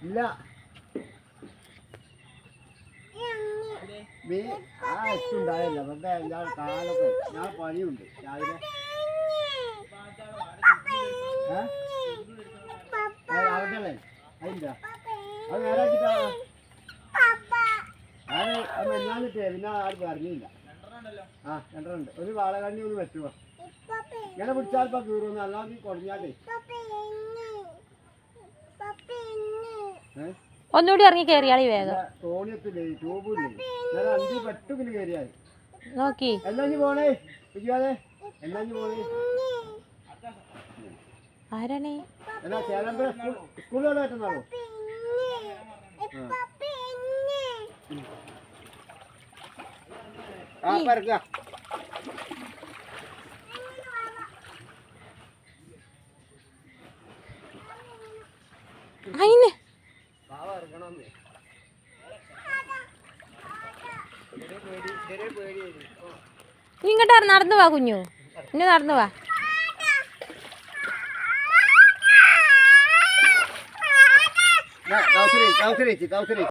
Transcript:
ഇല്ല എത്തുണ്ടായില്ല വെറുതെ എല്ലാ കാലൊക്കെ ഞാൻ പണിയുണ്ട് രാവിലെ ആവട്ടല്ലേ അതില്ല അത് നേരാക്കിട്ടാ അത് മെല്ലാന്നിട്ടേ പിന്നെ ആർക്കും അറിഞ്ഞില്ല ആ രണ്ടെണ്ണുണ്ട് ഒരു വാളകണ്ണി ഒന്ന് വെച്ചുവാ ഇങ്ങനെ പിടിച്ചാൽപ്പോ കീറുന്നു അല്ലാതെ കുറഞ്ഞാലേ ഒന്നുകൂടി ഇറങ്ങി കയറിയാളി വേഗം തോണിയത്തില്ലേ ട്യൂബില്ലേ ഞാൻ 5 പെട്ടുകിന് കയറിയാൽ നോക്കി എന്നാ പോണേ വിജയാതെ എന്നാ പോണേ ആരാണേ എന്നാ ചേലമ്പല സ്കൂളിലോട്ട് പറ്റുന്നാണോ ആ പറക്ക അയിന് ഇങ്ങോട്ട് നടന്നു വാ കുഞ്ഞു ഇനി നടന്നു വാ കൗസരി